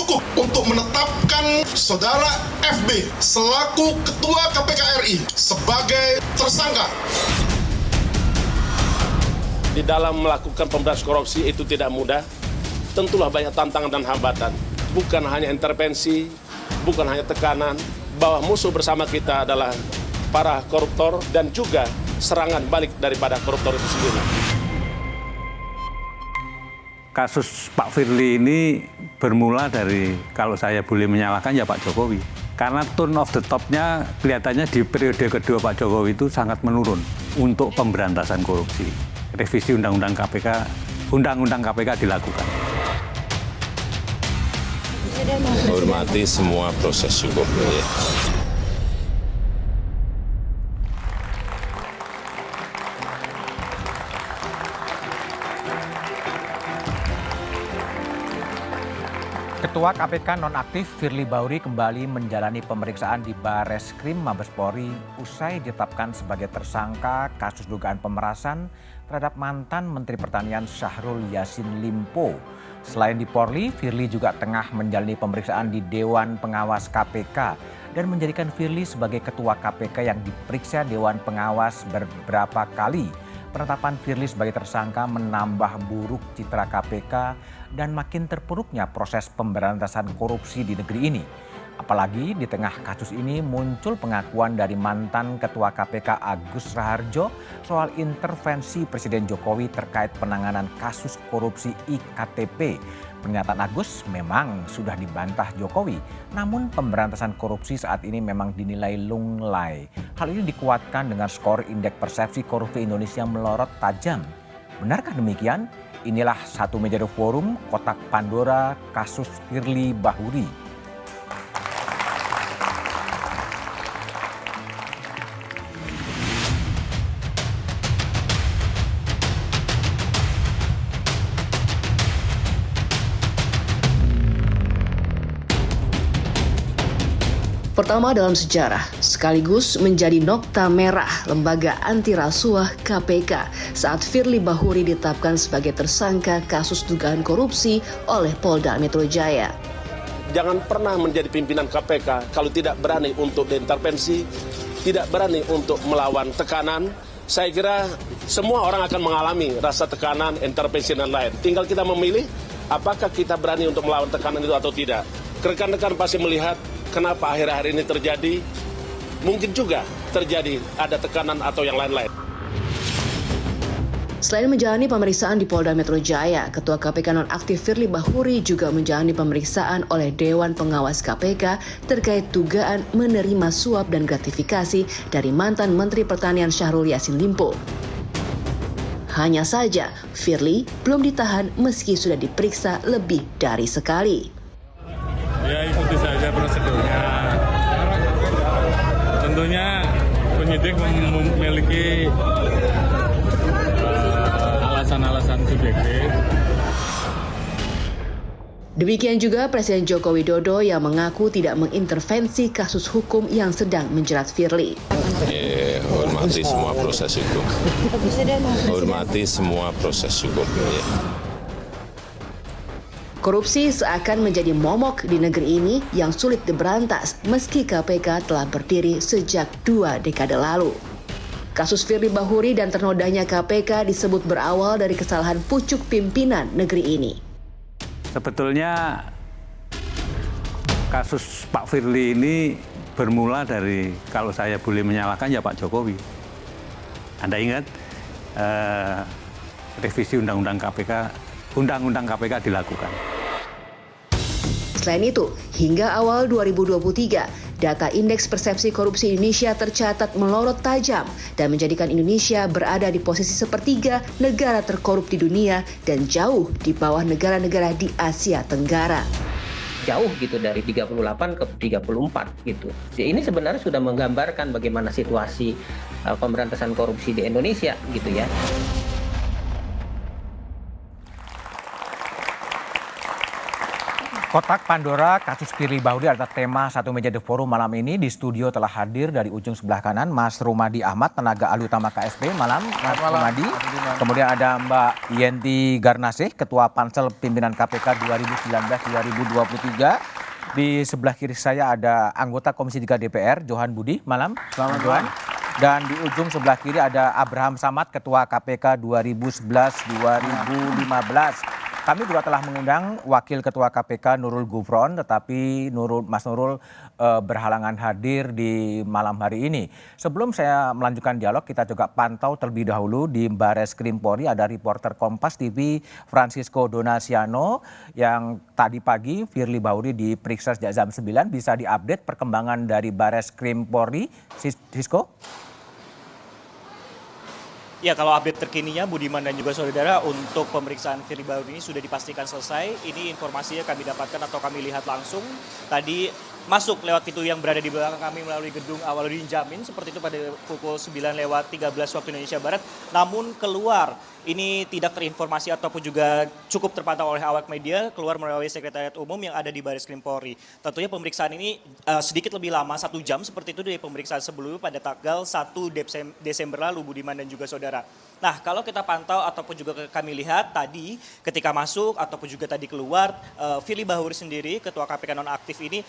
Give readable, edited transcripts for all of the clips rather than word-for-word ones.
cukup untuk menetapkan Saudara FB selaku Ketua KPK RI sebagai tersangka. Di dalam melakukan pemberantasan korupsi itu tidak mudah, tentulah banyak tantangan dan hambatan. Bukan hanya intervensi, bukan hanya tekanan, bahwa musuh bersama kita adalah para koruptor dan juga serangan balik daripada koruptor itu sendiri. Kasus Pak Firly ini bermula dari, kalau saya boleh menyalahkan, ya Pak Jokowi. Karena tone of the top-nya kelihatannya di periode kedua Pak Jokowi itu sangat menurun untuk pemberantasan korupsi. Revisi Undang-Undang KPK dilakukan. Hormati semua proses hukum. Ya. Ketua KPK nonaktif Firly Bahuri kembali menjalani pemeriksaan di Bareskrim Mabes Polri usai ditetapkan sebagai tersangka kasus dugaan pemerasan terhadap mantan Menteri Pertanian Syahrul Yassin Limpo. Selain di Polri, Firly juga tengah menjalani pemeriksaan di Dewan Pengawas KPK dan menjadikan Firly sebagai Ketua KPK yang diperiksa Dewan Pengawas beberapa kali. Penetapan Firly sebagai tersangka menambah buruk citra KPK dan makin terpuruknya proses pemberantasan korupsi di negeri ini. Apalagi di tengah kasus ini muncul pengakuan dari mantan Ketua KPK Agus Raharjo soal intervensi Presiden Jokowi terkait penanganan kasus korupsi IKTP. Pernyataan Agus memang sudah dibantah Jokowi, namun pemberantasan korupsi saat ini memang dinilai lunglai. Hal ini dikuatkan dengan skor indeks persepsi korupsi Indonesia melorot tajam. Benarkah demikian? Inilah satu meja forum Kotak Pandora kasus Firly Bahuri. Pertama dalam sejarah, sekaligus menjadi nokta merah lembaga anti rasuah KPK saat Firly Bahuri ditetapkan sebagai tersangka kasus dugaan korupsi oleh Polda Metro Jaya. Jangan pernah menjadi pimpinan KPK kalau tidak berani untuk diintervensi, tidak berani untuk melawan tekanan. Saya kira semua orang akan mengalami rasa tekanan, intervensi dan lain. Tinggal kita memilih apakah kita berani untuk melawan tekanan itu atau tidak. Rekan-rekan pasti melihat kenapa akhir-akhir ini terjadi, mungkin juga terjadi ada tekanan atau yang lain-lain. Selain menjalani pemeriksaan di Polda Metro Jaya, Ketua KPK nonaktif Firly Bahuri juga menjalani pemeriksaan oleh Dewan Pengawas KPK terkait dugaan menerima suap dan gratifikasi dari mantan Menteri Pertanian Syahrul Yassin Limpo. Hanya saja, Firly belum ditahan meski sudah diperiksa lebih dari sekali. Ya, ikuti saja prosedurnya. Tentunya penyidik memiliki alasan-alasan subjektif. Demikian juga Presiden Joko Widodo yang mengaku tidak mengintervensi kasus hukum yang sedang menjerat Firly. Hormati semua proses hukum. Hormati semua proses hukum. Ya. Korupsi seakan menjadi momok di negeri ini yang sulit diberantas meski KPK telah berdiri sejak 2 dekade lalu. Kasus Firly Bahuri dan ternodanya KPK disebut berawal dari kesalahan pucuk pimpinan negeri ini. Sebetulnya kasus Pak Firly ini bermula dari, kalau saya boleh menyalahkan, ya Pak Jokowi. Anda ingat revisi Undang-Undang KPK dilakukan. Selain itu, hingga awal 2023, data Indeks Persepsi Korupsi Indonesia tercatat melorot tajam dan menjadikan Indonesia berada di posisi sepertiga negara terkorup di dunia dan jauh di bawah negara-negara di Asia Tenggara. Jauh gitu dari 38 ke 34 gitu. Ini sebenarnya sudah menggambarkan bagaimana situasi pemberantasan korupsi di Indonesia gitu ya. Kotak Pandora kasus Firly Bahuri adalah tema satu meja The Forum malam ini. Di studio telah hadir dari ujung sebelah kanan Mas Rumadi Ahmad, tenaga ahli utama KSP. Malam, Mas Rumadi. Kemudian ada Mbak Yenti Garnasih, Ketua Pansel Pimpinan KPK 2019-2023. Di sebelah kiri saya ada anggota Komisi 3 DPR, Johan Budi. Malam, selamat Johan. Dan di ujung sebelah kiri ada Abraham Samad, Ketua KPK 2011-2015. Kami juga telah mengundang Wakil Ketua KPK Nurul Gufron, tetapi Mas Nurul berhalangan hadir di malam hari ini. Sebelum saya melanjutkan dialog, kita juga pantau terlebih dahulu di Bareskrim Polri. Ada reporter Kompas TV Francisco Donasiano yang tadi pagi Firly Bahuri diperiksa sejak jam 9. Bisa diupdate perkembangan dari Bareskrim Polri, Sisko? Ya, kalau update terkininya Budiman dan juga saudara untuk pemeriksaan Firly Bahuri ini sudah dipastikan selesai. Ini informasinya kami dapatkan atau kami lihat langsung. Tadi masuk lewat pintu yang berada di belakang kami melalui gedung Awaludin Jamin seperti itu pada pukul 9:13 waktu Indonesia Barat. Namun keluar ini tidak terinformasi ataupun juga cukup terpantau oleh awak media, keluar melalui Sekretariat Umum yang ada di Bareskrim Polri. Tentunya pemeriksaan ini sedikit lebih lama, 1 jam seperti itu dari pemeriksaan sebelumnya pada tanggal 1 Desember lalu, Budiman dan juga saudara. Nah, kalau kita pantau ataupun juga kami lihat tadi ketika masuk ataupun juga tadi keluar, Firly Bahuri sendiri, Ketua KPK nonaktif ini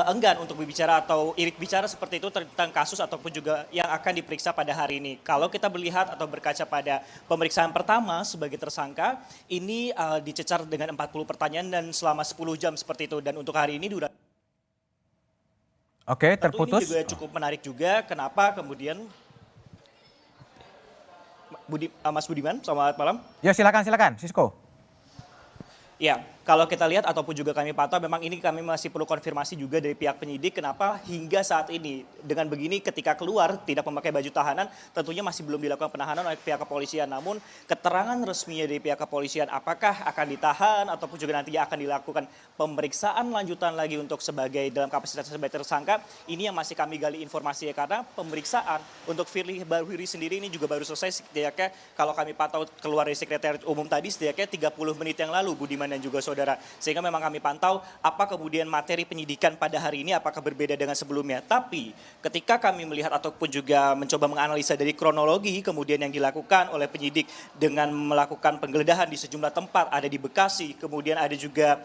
enggan untuk berbicara atau irit bicara seperti itu tentang kasus ataupun juga yang akan diperiksa pada hari ini. Kalau kita melihat atau berkaca pada pemeriksaan pertama sebagai tersangka, ini dicecar dengan 40 pertanyaan dan selama 10 jam seperti itu. Dan untuk hari ini durasi. Oke, terputus. Ini juga cukup menarik juga, kenapa kemudian Mas Budiman, selamat malam. Ya, silakan, Sisko. Ya, kalau kita lihat ataupun juga kami pantau, memang ini kami masih perlu konfirmasi juga dari pihak penyidik kenapa hingga saat ini dengan begini ketika keluar tidak memakai baju tahanan, tentunya masih belum dilakukan penahanan oleh pihak kepolisian. Namun keterangan resminya dari pihak kepolisian apakah akan ditahan ataupun juga nantinya akan dilakukan pemeriksaan lanjutan lagi untuk sebagai dalam kapasitas sebagai tersangka, ini yang masih kami gali informasinya karena pemeriksaan untuk Firly Bahuri sendiri ini juga baru selesai setidaknya kalau kami pantau keluar dari Sekretariat Umum tadi setidaknya 30 menit yang lalu, Budiman dan juga saudara. Sehingga memang kami pantau apa kemudian materi penyidikan pada hari ini apakah berbeda dengan sebelumnya. Tapi ketika kami melihat ataupun juga mencoba menganalisa dari kronologi kemudian yang dilakukan oleh penyidik dengan melakukan penggeledahan di sejumlah tempat, ada di Bekasi, kemudian ada juga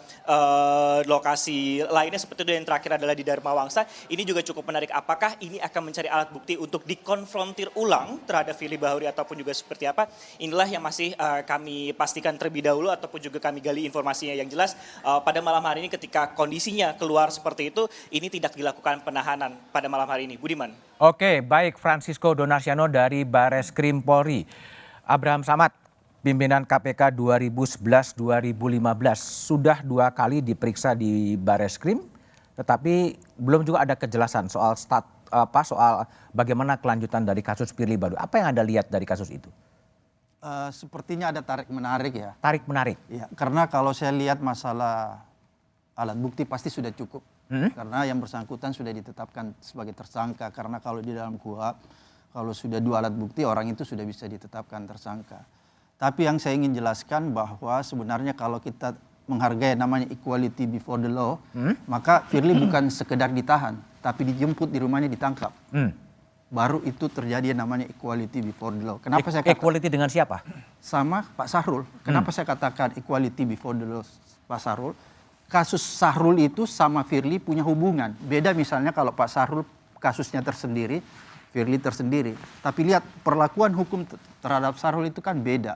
lokasi lainnya seperti itu yang terakhir adalah di Dharma Wangsa. Ini juga cukup menarik, apakah ini akan mencari alat bukti untuk dikonfrontir ulang terhadap Firly Bahuri ataupun juga seperti apa. Inilah yang masih kami pastikan terlebih dahulu ataupun juga kami gali informasinya. Yang jelas pada malam hari ini ketika kondisinya keluar seperti itu, ini tidak dilakukan penahanan pada malam hari ini. Budiman. Oke, baik, Francisco Donasiano dari Bareskrim Polri. Abraham Samad, pimpinan KPK 2011-2015, sudah 2 kali diperiksa di Bareskrim, tetapi belum juga ada kejelasan soal soal bagaimana kelanjutan dari kasus Firly Bahuri. Apa yang Anda lihat dari kasus itu? Sepertinya ada tarik-menarik ya. Tarik-menarik? Ya, karena kalau saya lihat masalah alat bukti pasti sudah cukup. Karena yang bersangkutan sudah ditetapkan sebagai tersangka. Karena kalau di dalam KUHP, kalau sudah 2 alat bukti orang itu sudah bisa ditetapkan tersangka. Tapi yang saya ingin jelaskan bahwa sebenarnya kalau kita menghargai namanya equality before the law, maka Firly bukan sekedar ditahan, tapi dijemput di rumahnya ditangkap. Baru itu terjadi yang namanya equality before the law. Kenapa saya katakan equality dengan siapa? Sama Pak Sahrul. Kenapa saya katakan equality before the law Pak Sahrul? Kasus Sahrul itu sama Firly punya hubungan. Beda misalnya kalau Pak Sahrul kasusnya tersendiri, Firly tersendiri. Tapi lihat perlakuan hukum terhadap Sahrul itu kan beda.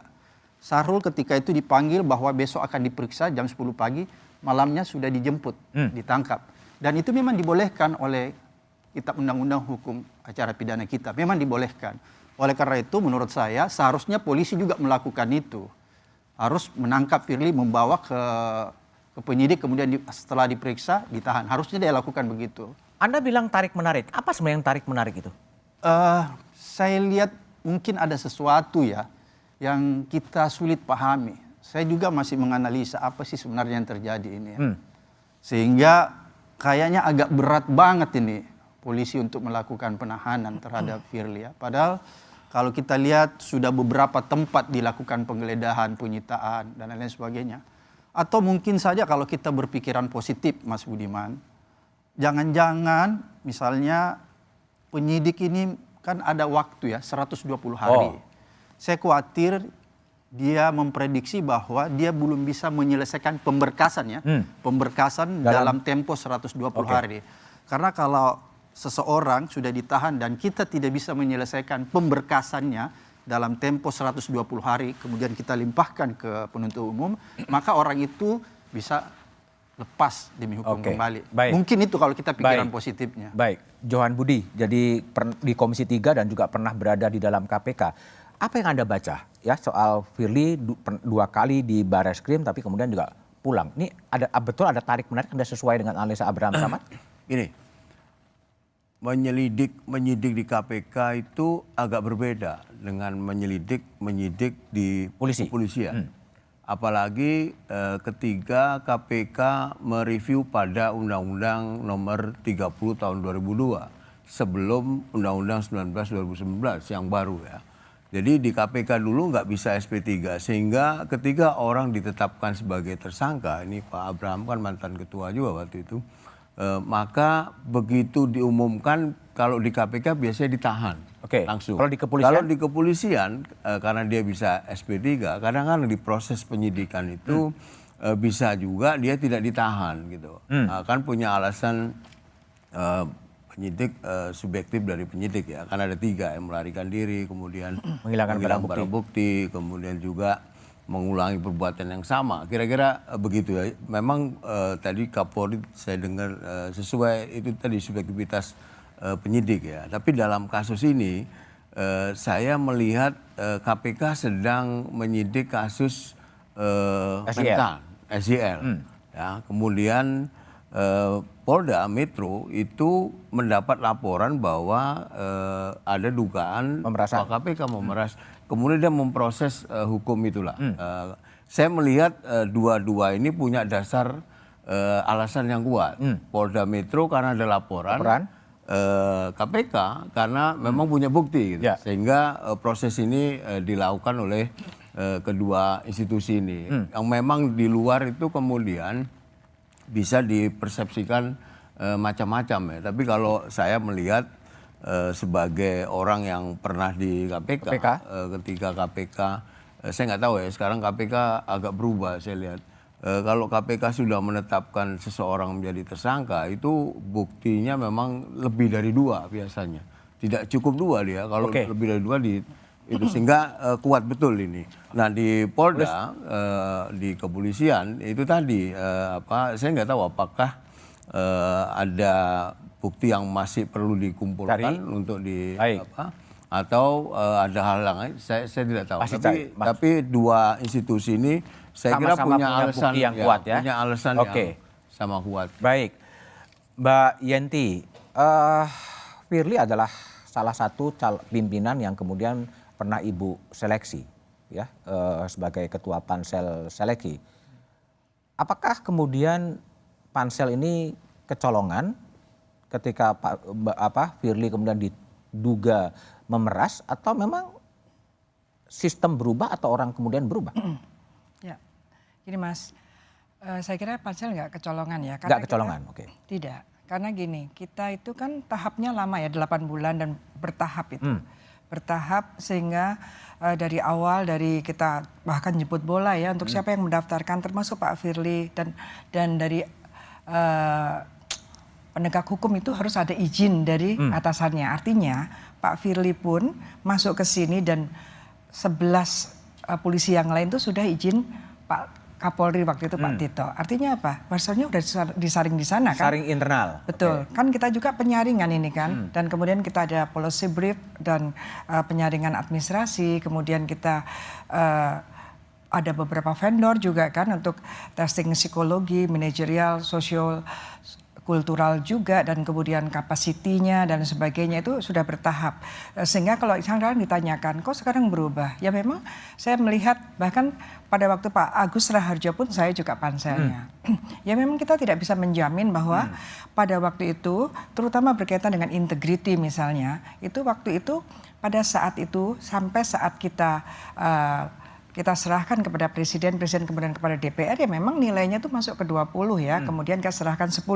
Sahrul ketika itu dipanggil bahwa besok akan diperiksa jam 10 pagi, malamnya sudah dijemput, ditangkap. Dan itu memang dibolehkan oleh Kitab Undang-Undang Hukum Acara Pidana kita, memang dibolehkan. Oleh karena itu menurut saya seharusnya polisi juga melakukan itu. Harus menangkap Firly, membawa ke penyidik, kemudian setelah diperiksa ditahan. Harusnya dia lakukan begitu. Anda bilang tarik-menarik, apa sebenarnya yang tarik-menarik itu? Saya lihat mungkin ada sesuatu ya yang kita sulit pahami. Saya juga masih menganalisa apa sih sebenarnya yang terjadi ini ya. Sehingga kayaknya agak berat banget ini polisi untuk melakukan penahanan terhadap Firly ya. Padahal kalau kita lihat sudah beberapa tempat dilakukan penggeledahan, penyitaan dan lain-lain sebagainya. Atau mungkin saja kalau kita berpikiran positif, Mas Budiman, jangan-jangan misalnya penyidik ini kan ada waktu ya, 120 hari. Saya khawatir dia memprediksi bahwa dia belum bisa menyelesaikan pemberkasan ya. Pemberkasan dalam tempo 120 hari. Karena kalau seseorang sudah ditahan dan kita tidak bisa menyelesaikan pemberkasannya dalam tempo 120 hari, kemudian kita limpahkan ke penuntut umum, maka orang itu bisa lepas demi hukum kembali. Baik. Mungkin itu kalau kita pikiran positifnya. Baik, Johan Budi, jadi di Komisi 3 dan juga pernah berada di dalam KPK. Apa yang Anda baca ya soal Firly 2 kali di Barreskrim tapi kemudian juga pulang. Ini betul ada tarik menarik Anda sesuai dengan analisa Abraham Samad? Ini menyidik di KPK itu agak berbeda dengan menyidik di kepolisian. Apalagi ketika KPK mereview pada Undang-Undang Nomor 30 Tahun 2002 sebelum Undang-Undang 19 2019 yang baru ya. Jadi di KPK dulu nggak bisa SP3 sehingga ketika orang ditetapkan sebagai tersangka, ini Pak Abraham kan mantan ketua juga waktu itu. Maka begitu diumumkan kalau di KPK biasanya ditahan langsung. Kalau di kepolisian? Kalau di kepolisian karena dia bisa SP3, kadang-kadang di proses penyidikan itu bisa juga dia tidak ditahan gitu. Kan punya alasan penyidik subjektif dari penyidik ya. Kan ada 3 yang melarikan diri, kemudian menghilangkan barang bukti, kemudian juga mengulangi perbuatan yang sama. Kira-kira begitu ya. Memang tadi Kapolri saya dengar sesuai itu tadi subjektivitas penyidik ya. Tapi dalam kasus ini saya melihat KPK sedang menyidik kasus SJL. Ya, kemudian Polda Metro itu mendapat laporan bahwa ada dugaan KPK memeras. Kemudian dia memproses hukum itulah. Saya melihat dua-dua ini punya dasar alasan yang kuat. Polda Metro karena ada laporan. KPK karena memang punya bukti. Gitu. Sehingga proses ini dilakukan oleh kedua institusi ini. Yang memang di luar itu kemudian bisa dipersepsikan macam-macam ya. Tapi kalau saya melihat sebagai orang yang pernah di KPK. Ketika KPK, saya nggak tahu ya, sekarang KPK agak berubah saya lihat. Kalau KPK sudah menetapkan seseorang menjadi tersangka, itu buktinya memang lebih dari 2 biasanya. Tidak cukup 2 dia, kalau lebih dari 2 itu sehingga kuat betul ini. Nah di Polda, di kepolisian itu tadi, saya nggak tahu apakah ada bukti yang masih perlu dikumpulkan untuk atau ada hal lain, saya tidak tahu. Tapi 2 institusi ini saya kira punya alasan yang kuat ya. Punya alasan yang sama kuat. Baik, Mbak Yenti, Firly adalah salah satu pimpinan yang kemudian pernah Ibu seleksi ya sebagai ketua pansel seleksi. Apakah kemudian pansel ini kecolongan ketika Firly kemudian diduga memeras atau memang sistem berubah atau orang kemudian berubah? Ya, gini Mas, saya kira pansel nggak kecolongan ya. Nggak kecolongan, Tidak, karena gini, kita itu kan tahapnya lama ya, 8 bulan dan bertahap itu. Bertahap sehingga dari awal dari kita bahkan jemput bola ya untuk siapa yang mendaftarkan termasuk Pak Firly dan dari penegak hukum itu harus ada izin dari atasannya. Artinya Pak Firly pun masuk ke sini dan 11 polisi yang lain itu sudah izin Pak Kapolri waktu itu Pak Tito. Artinya apa? Pasalnya udah disaring di sana kan? Saring internal. Betul. Kan kita juga penyaringan ini kan. Dan kemudian kita ada policy brief dan penyaringan administrasi. Kemudian kita ada beberapa vendor juga kan untuk testing psikologi, manajerial, sosial, kultural juga dan kemudian kapasitinya dan sebagainya itu sudah bertahap. Sehingga kalau sekarang ditanyakan, kok sekarang berubah? Ya memang saya melihat bahkan pada waktu Pak Agus Raharjo pun saya juga panselnya. Ya memang kita tidak bisa menjamin bahwa pada waktu itu terutama berkaitan dengan integrity misalnya, itu waktu itu pada saat itu sampai saat kita kita serahkan kepada presiden kemudian kepada DPR, ya memang nilainya tuh masuk ke 20 ya, kemudian kita serahkan 10.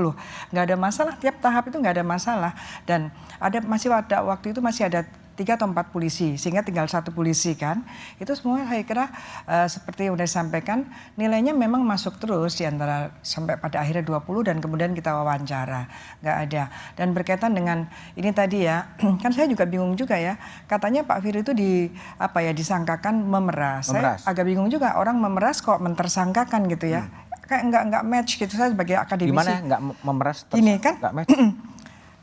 Nggak ada masalah, tiap tahap itu nggak ada masalah. Dan masih ada waktu itu masih ada 3 atau 4 polisi, sehingga tinggal 1 polisi kan. Itu semua saya kira seperti yang sudah disampaikan, nilainya memang masuk terus di antara sampai pada akhirnya 20 dan kemudian kita wawancara. Nggak ada. Dan berkaitan dengan ini tadi ya, kan saya juga bingung juga ya. Katanya Pak Firly itu disangkakan memeras. Saya agak bingung juga, orang memeras kok mentersangkakan gitu ya. Kayak nggak match gitu, saya sebagai akademisi. Gimana nggak memeras? Ini kan, nggak match.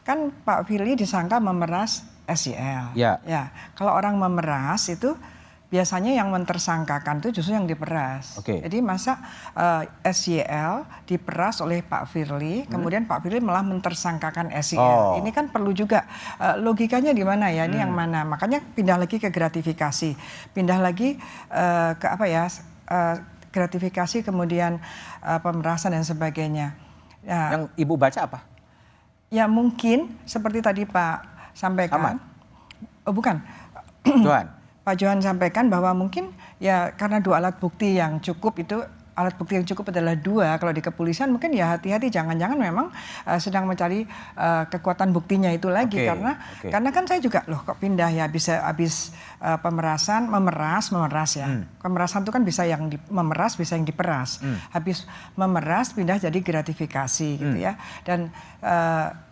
Kan Pak Firly disangka memeras SYL. Ya. Kalau orang memeras itu biasanya yang mentersangkakan itu justru yang diperas. Jadi masa SYL diperas oleh Pak Firly, kemudian Pak Firly malah mentersangkakan SYL. Ini kan perlu juga logikanya di mana ya? Ini yang mana? Makanya pindah lagi ke gratifikasi, pindah lagi ke gratifikasi kemudian pemerasan dan sebagainya. Yang Ibu baca apa? Ya mungkin seperti tadi Pak sampaikan, bukan, Pak Johan sampaikan bahwa mungkin ya karena 2 alat bukti yang cukup itu, alat bukti yang cukup adalah 2, kalau di kepolisian mungkin ya hati-hati, jangan-jangan memang sedang mencari kekuatan buktinya itu lagi, karena kan saya juga loh kok pindah ya, bisa habis pemerasan, memeras ya, pemerasan itu kan bisa yang memeras, bisa yang diperas, habis memeras pindah jadi gratifikasi gitu ya. Dan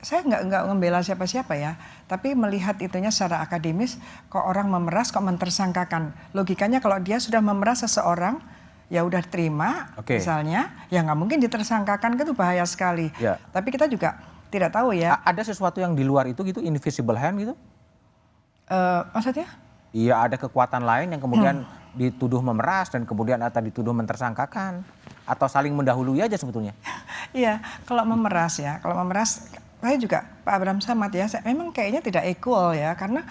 saya nggak membela siapa-siapa ya, tapi melihat itunya secara akademis, kok orang memeras kok mentersangkakan, logikanya kalau dia sudah memeras seseorang ya udah terima, misalnya ya nggak mungkin ditersangkakan, itu bahaya sekali. Tapi kita juga tidak tahu ya. Ada sesuatu yang di luar itu gitu, invisible hand gitu? Maksudnya? Iya, ada kekuatan lain yang kemudian dituduh memeras dan kemudian atau dituduh mentersangkakan, atau saling mendahului aja sebetulnya. Iya, kalau memeras saya juga Pak Abraham Samad ya, memang kayaknya tidak equal ya, karena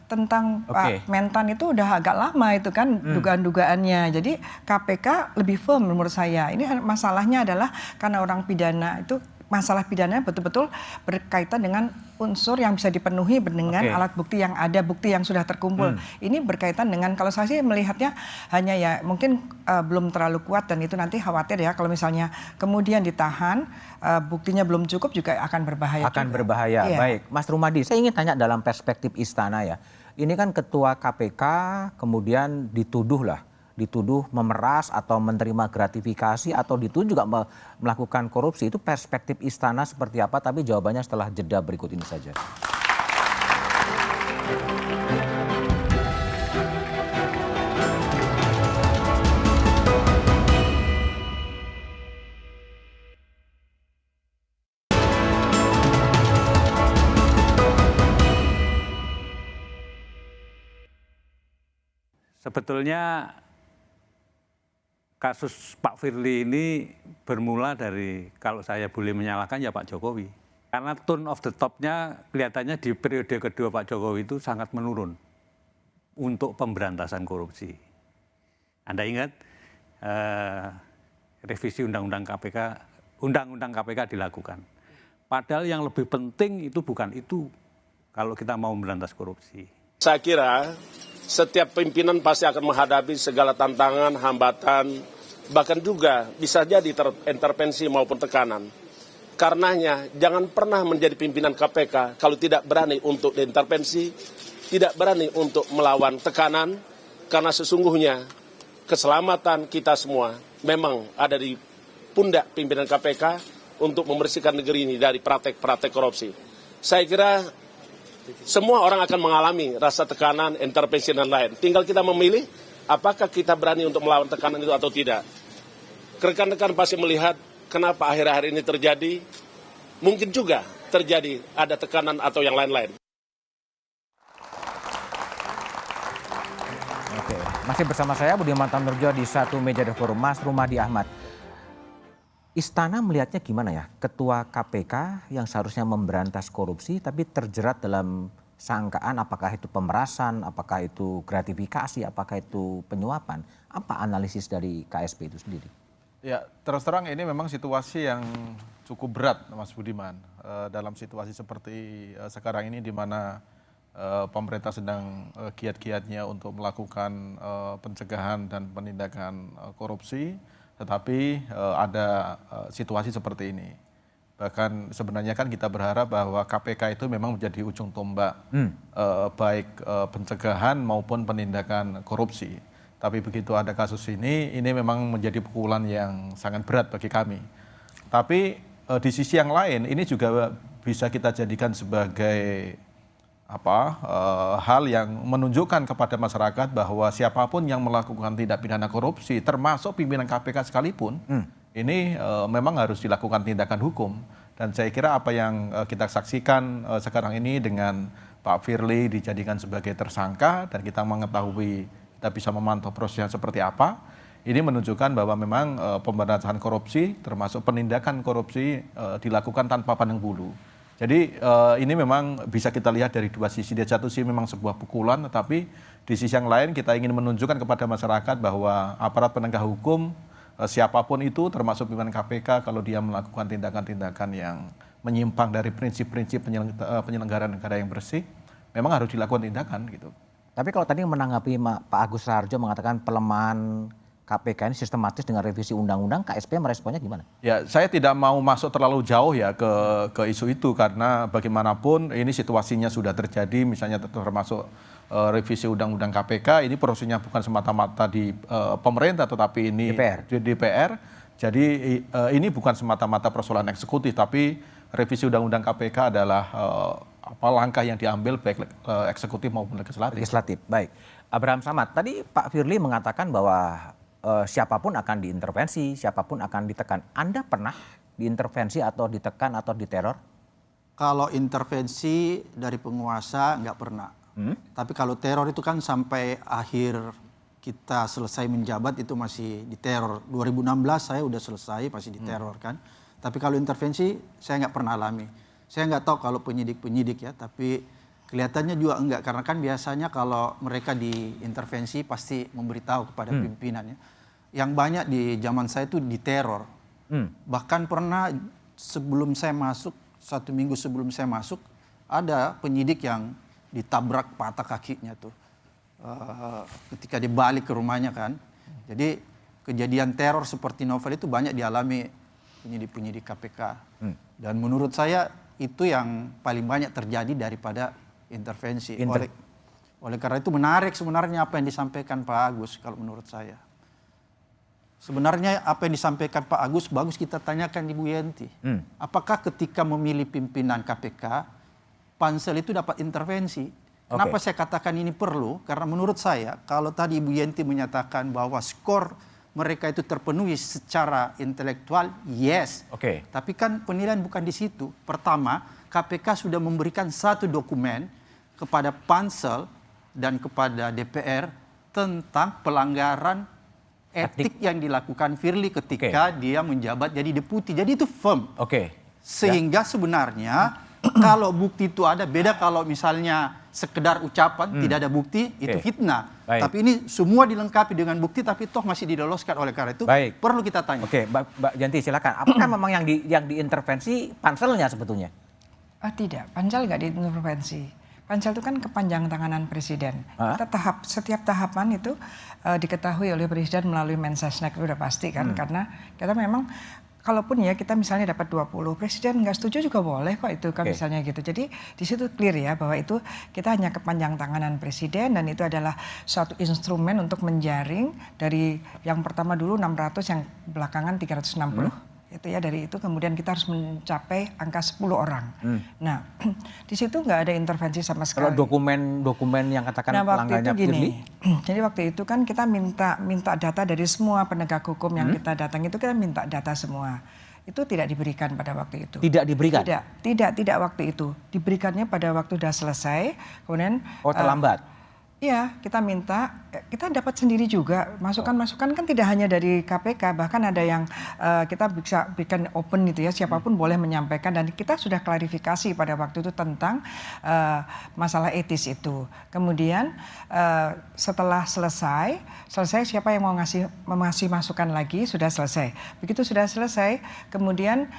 tentang Pak Mentan itu udah agak lama itu kan dugaan-dugaannya. Jadi KPK lebih firm menurut saya. Ini masalahnya adalah karena orang pidana itu, masalah pidana betul-betul berkaitan dengan unsur yang bisa dipenuhi dengan alat bukti yang ada, bukti yang sudah terkumpul. Ini berkaitan dengan, kalau saya sih melihatnya hanya ya mungkin belum terlalu kuat, dan itu nanti khawatir ya kalau misalnya kemudian ditahan, buktinya belum cukup juga akan berbahaya. Berbahaya. Iya. Baik, Mas Rumadi, saya ingin tanya dalam perspektif istana ya. Ini kan ketua KPK kemudian dituduh memeras atau menerima gratifikasi atau dituduh juga melakukan korupsi. Itu perspektif istana seperti apa? Tapi jawabannya setelah jeda berikut ini saja. Sebetulnya kasus Pak Firly ini bermula dari, kalau saya boleh menyalahkan ya Pak Jokowi. Karena tone of the top-nya kelihatannya di periode kedua Pak Jokowi itu sangat menurun untuk pemberantasan korupsi. Anda ingat revisi Undang-Undang KPK dilakukan. Padahal yang lebih penting itu bukan itu kalau kita mau memberantas korupsi. Saya kira setiap pimpinan pasti akan menghadapi segala tantangan, hambatan, bahkan juga bisa jadi intervensi maupun tekanan. Karenanya jangan pernah menjadi pimpinan KPK kalau tidak berani untuk diintervensi, tidak berani untuk melawan tekanan, karena sesungguhnya keselamatan kita semua memang ada di pundak pimpinan KPK untuk membersihkan negeri ini dari praktek-praktek korupsi. Saya kira semua orang akan mengalami rasa tekanan, intervensi dan lain. Tinggal kita memilih apakah kita berani untuk melawan tekanan itu atau tidak. Rekan-rekan pasti melihat kenapa akhir-akhir ini terjadi. Mungkin juga terjadi ada tekanan atau yang lain-lain. Oke, masih bersama saya Budiman Tamnurjo di Satu Meja The Forum. Mas Rumadi Ahmad, Istana melihatnya gimana ya? Ketua KPK yang seharusnya memberantas korupsi tapi terjerat dalam sangkaan, apakah itu pemerasan, apakah itu gratifikasi, apakah itu penyuapan. Apa analisis dari KSP itu sendiri? Ya, terus terang ini memang situasi yang cukup berat Mas Budiman. Dalam situasi seperti sekarang ini di mana pemerintah sedang giat-giatnya untuk melakukan pencegahan dan penindakan korupsi, tetapi ada situasi seperti ini. Bahkan sebenarnya kan kita berharap bahwa KPK itu memang menjadi ujung tombak baik pencegahan maupun penindakan korupsi. Tapi begitu ada kasus ini memang menjadi pukulan yang sangat berat bagi kami. Tapi di sisi yang lain ini juga bisa kita jadikan sebagai hal yang menunjukkan kepada masyarakat bahwa siapapun yang melakukan tindak pidana korupsi, termasuk pimpinan KPK sekalipun, ini memang harus dilakukan tindakan hukum. Dan saya kira apa yang kita saksikan sekarang ini dengan Pak Firly dijadikan sebagai tersangka dan kita mengetahui, kita bisa memantau prosesnya seperti apa, ini menunjukkan bahwa memang pemberantasan korupsi termasuk penindakan korupsi dilakukan tanpa pandang bulu. Jadi ini memang bisa kita lihat dari dua sisi. Di satu sisi memang sebuah pukulan, tetapi di sisi yang lain kita ingin menunjukkan kepada masyarakat bahwa aparat penegak hukum siapapun itu termasuk pimpinan KPK kalau dia melakukan tindakan-tindakan yang menyimpang dari prinsip-prinsip penyelenggaraan negara yang bersih, memang harus dilakukan tindakan gitu. Tapi kalau tadi menanggapi Pak Agus Raharjo mengatakan pelemahan KPK ini sistematis dengan revisi undang-undang, KSP meresponnya gimana? Ya, saya tidak mau masuk terlalu jauh ya ke isu itu karena bagaimanapun ini situasinya sudah terjadi, misalnya termasuk revisi undang-undang KPK, ini prosesnya bukan semata-mata di pemerintah tetapi ini di DPR. Jadi ini bukan semata-mata persoalan eksekutif, tapi revisi undang-undang KPK adalah langkah yang diambil baik eksekutif maupun legislatif. Baik. Abraham Samad, tadi Pak Firly mengatakan bahwa siapapun akan diintervensi, siapapun akan ditekan. Anda pernah diintervensi atau ditekan atau diteror? Kalau intervensi dari penguasa nggak pernah. Tapi kalau teror itu kan sampai akhir kita selesai menjabat itu masih diteror. 2016 saya udah selesai masih diteror kan. Tapi kalau intervensi saya nggak pernah alami. Saya nggak tahu kalau penyidik ya, tapi kelihatannya juga enggak. Karena kan biasanya kalau mereka diintervensi pasti memberitahu kepada pimpinannya. Yang banyak di zaman saya itu diteror. Bahkan pernah sebelum saya masuk, 1 minggu sebelum saya masuk, ada penyidik yang ditabrak patah kakinya tuh. Ketika dibalik ke rumahnya kan. Jadi kejadian teror seperti novel itu banyak dialami penyidik-penyidik KPK. Dan menurut saya itu yang paling banyak terjadi daripada intervensi. Oleh karena itu menarik sebenarnya apa yang disampaikan Pak Agus kalau menurut saya. Sebenarnya apa yang disampaikan Pak Agus bagus kita tanyakan Ibu Yenti. Apakah ketika memilih pimpinan KPK, pansel itu dapat intervensi? Kenapa saya katakan ini perlu? Karena menurut saya kalau tadi Ibu Yenti menyatakan bahwa skor mereka itu terpenuhi secara intelektual, yes. Tapi kan penilaian bukan di situ. Pertama, KPK sudah memberikan 1 dokumen kepada pansel dan kepada DPR tentang pelanggaran etik yang dilakukan Firly ketika dia menjabat jadi deputi. Jadi itu firm. Sehingga sebenarnya kalau bukti itu ada, beda kalau misalnya sekedar ucapan tidak ada bukti, itu fitnah. Tapi ini semua dilengkapi dengan bukti tapi toh masih diloloskan. Oleh karena itu perlu kita tanya. Mbak Yanti silakan. Apakah memang yang diintervensi panselnya sebetulnya? Tidak, pansel nggak diintervensi. Pansel itu kan kepanjang tanganan presiden. Kita setiap tahapan itu diketahui oleh presiden melalui Mensesnek, itu udah pasti kan. Karena kita memang kalaupun ya kita misalnya dapat 20, presiden nggak setuju juga boleh kok itu kan misalnya gitu. Jadi di situ clear ya bahwa itu kita hanya kepanjang tanganan presiden dan itu adalah suatu instrumen untuk menjaring dari yang pertama dulu 600, yang belakangan 360. Itu ya, dari itu kemudian kita harus mencapai angka 10 orang. Nah, di situ nggak ada intervensi sama sekali. Kalau dokumen yang katakan pelanggarannya Firly? Jadi waktu itu kan kita minta data dari semua penegak hukum yang kita datang itu, kita minta data semua. Itu tidak diberikan pada waktu itu. Tidak diberikan? Tidak waktu itu. Diberikannya pada waktu sudah selesai, kemudian terlambat? Iya, kita minta, kita dapat sendiri juga. Masukan-masukan kan tidak hanya dari KPK, bahkan ada yang kita bisa bikin open gitu ya, siapapun boleh menyampaikan. Dan kita sudah klarifikasi pada waktu itu tentang masalah etis itu. Kemudian setelah selesai siapa yang mau ngasih masukan lagi, sudah selesai. Begitu sudah selesai, kemudian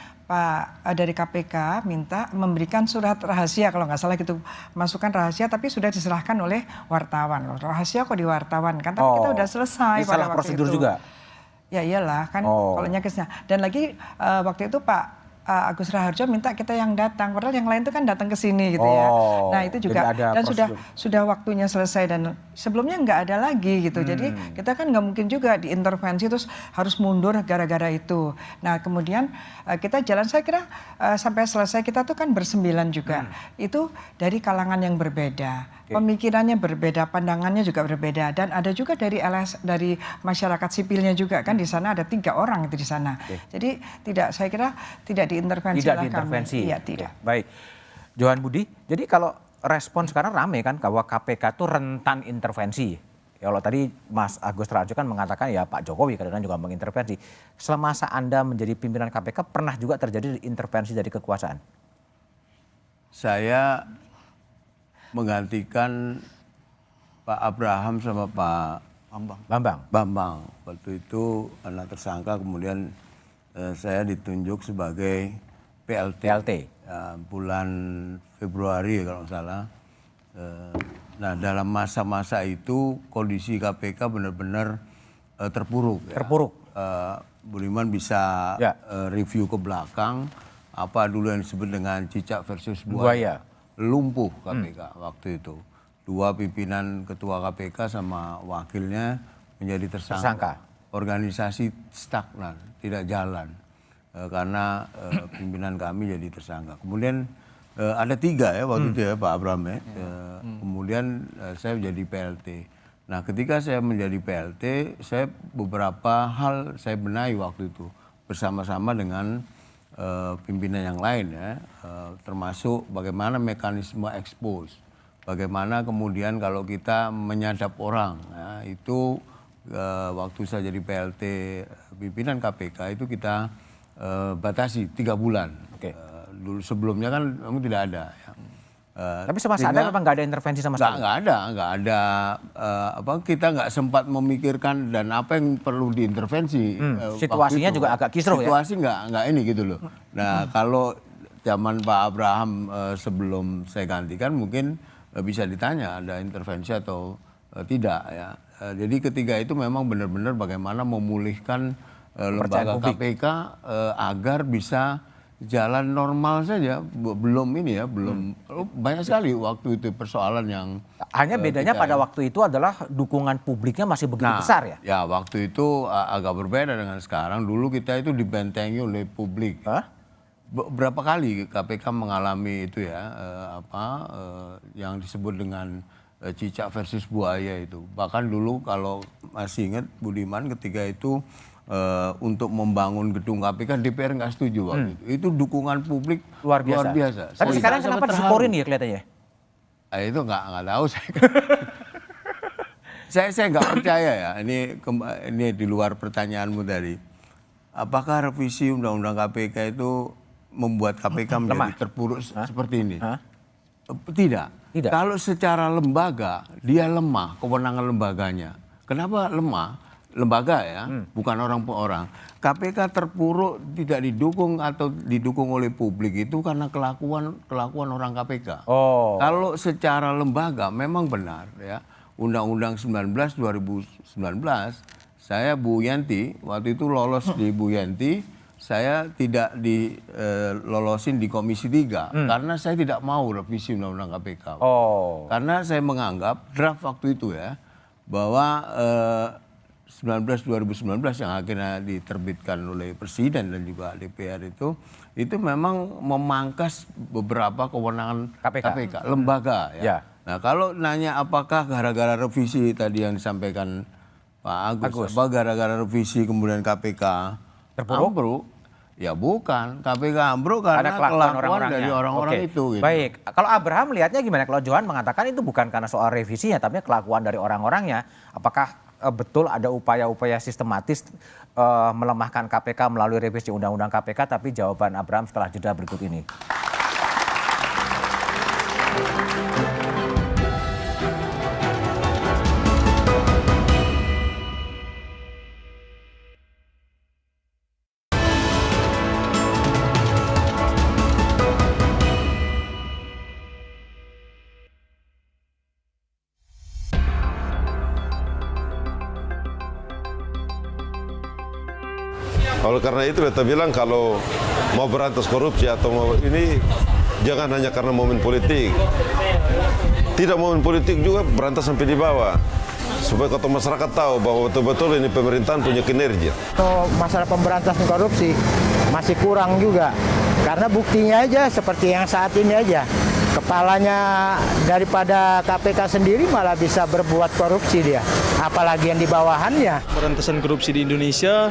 dari KPK minta memberikan surat rahasia kalau nggak salah gitu, masukan rahasia tapi sudah diserahkan oleh wartawan. Loh, rahasia kok di wartawan kan, tapi kita udah selesai pada waktu prosedur itu. juga. Ya iyalah kan kalau nyakisnya. Dan lagi waktu itu Pak Agus Raharjo minta kita yang datang, padahal yang lain itu kan datang ke sini gitu ya. Nah itu juga dan sudah waktunya selesai dan sebelumnya nggak ada lagi gitu. Jadi kita kan nggak mungkin juga diintervensi terus harus mundur gara-gara itu. Nah kemudian kita jalan, saya kira sampai selesai kita tuh kan bersembilan juga. Itu dari kalangan yang berbeda. Pemikirannya berbeda, pandangannya juga berbeda, dan ada juga dari masyarakat sipilnya juga kan di sana ada 3 orang itu di sana. Jadi saya kira tidak diintervensi. Tidak diintervensi. Iya tidak. Baik, Johan Budi. Jadi kalau respon sekarang rame kan bahwa KPK itu rentan intervensi. Kalau tadi Mas Agus Raharjo kan mengatakan ya Pak Jokowi kadang-kadang juga mengintervensi. Selama masa Anda menjadi pimpinan KPK pernah juga terjadi intervensi dari kekuasaan? Saya menggantikan Pak Abraham sama Pak Bambang. Waktu itu karena tersangka kemudian saya ditunjuk sebagai PLT. Bulan Februari kalau nggak salah. Nah dalam masa-masa itu kondisi KPK benar-benar terpuruk. Terpuruk. Budiman bisa review ke belakang apa dulu yang disebut dengan cicak versus buaya. Lumpuh KPK waktu itu. 2 pimpinan ketua KPK sama wakilnya menjadi tersangka. Organisasi stagnan, tidak jalan karena pimpinan kami jadi tersangka. Kemudian ada 3 ya waktu itu ya Pak Abraham ya. Kemudian saya menjadi PLT. Nah ketika saya menjadi PLT, saya beberapa hal saya benahi waktu itu bersama-sama dengan pimpinan yang lain ya, termasuk bagaimana mekanisme expose, bagaimana kemudian kalau kita menyadap orang, ya, itu waktu saya jadi PLT pimpinan KPK itu kita batasi 3 bulan. Dulu sebelumnya kan memang tidak ada. Ya. Tapi semasa ada memang nggak ada intervensi sama sekali? Nggak ada. Kita nggak sempat memikirkan dan apa yang perlu diintervensi. Situasinya juga agak kisruh ya? Situasi nggak ini gitu loh. Nah kalau zaman Pak Abraham sebelum saya gantikan mungkin bisa ditanya ada intervensi atau tidak ya. Jadi ketiga itu memang benar-benar bagaimana memulihkan lembaga KPK agar bisa jalan normal saja, belum banyak sekali waktu itu persoalan yang hanya bedanya pada waktu itu adalah dukungan publiknya masih begitu besar ya? Ya waktu itu agak berbeda dengan sekarang. Dulu kita itu dibentengi oleh publik. Berapa kali KPK mengalami itu ya yang disebut dengan cicak versus buaya itu. Bahkan dulu kalau masih ingat Budiman ketika itu untuk membangun gedung KPK DPR nggak setuju waktu itu. Itu dukungan publik luar biasa. Tapi sekarang kenapa disyukurin ya kelihatannya? Itu nggak tahu saya. saya nggak percaya ya. Ini di luar pertanyaanmu tadi. Apakah revisi undang-undang KPK itu membuat KPK menjadi terpuruk seperti ini? Tidak. Kalau secara lembaga dia lemah kewenangan lembaganya. Kenapa lemah? Lembaga ya, bukan orang per orang. KPK terpuruk tidak didukung atau didukung oleh publik itu karena kelakuan orang KPK. Kalau secara lembaga memang benar ya. Undang-Undang 19 2019 saya Bu Yanti waktu itu lolos di Bu Yanti, saya tidak dilolosin di Komisi 3 karena saya tidak mau revisi Undang-Undang KPK. Karena saya menganggap draft waktu itu ya bahwa 2019 yang akhirnya diterbitkan oleh Presiden dan juga DPR itu memang memangkas beberapa kewenangan KPK lembaga ya. Nah kalau nanya apakah gara-gara revisi tadi yang disampaikan Pak Agus. Apa gara-gara revisi kemudian KPK ambruk? Ya bukan, KPK ambruk karena kelakuan dari orang-orang itu. Gitu. Baik, kalau Abraham melihatnya gimana? Kalau Johan mengatakan itu bukan karena soal revisinya, tapi kelakuan dari orang-orangnya. Apakah betul ada upaya-upaya sistematis melemahkan KPK melalui revisi Undang-Undang KPK? Tapi jawaban Abraham setelah jeda berikut ini. Oleh karena itu kita bilang kalau mau berantas korupsi atau mau ini jangan hanya karena momen politik. Tidak momen politik juga berantas sampai di bawah. Supaya kota masyarakat tahu bahwa betul-betul ini pemerintahan punya kinerja. Untuk masalah pemberantasan korupsi masih kurang juga. Karena buktinya aja seperti yang saat ini aja. Kepalanya daripada KPK sendiri malah bisa berbuat korupsi dia. Apalagi yang di bawahannya. Pemberantasan korupsi di Indonesia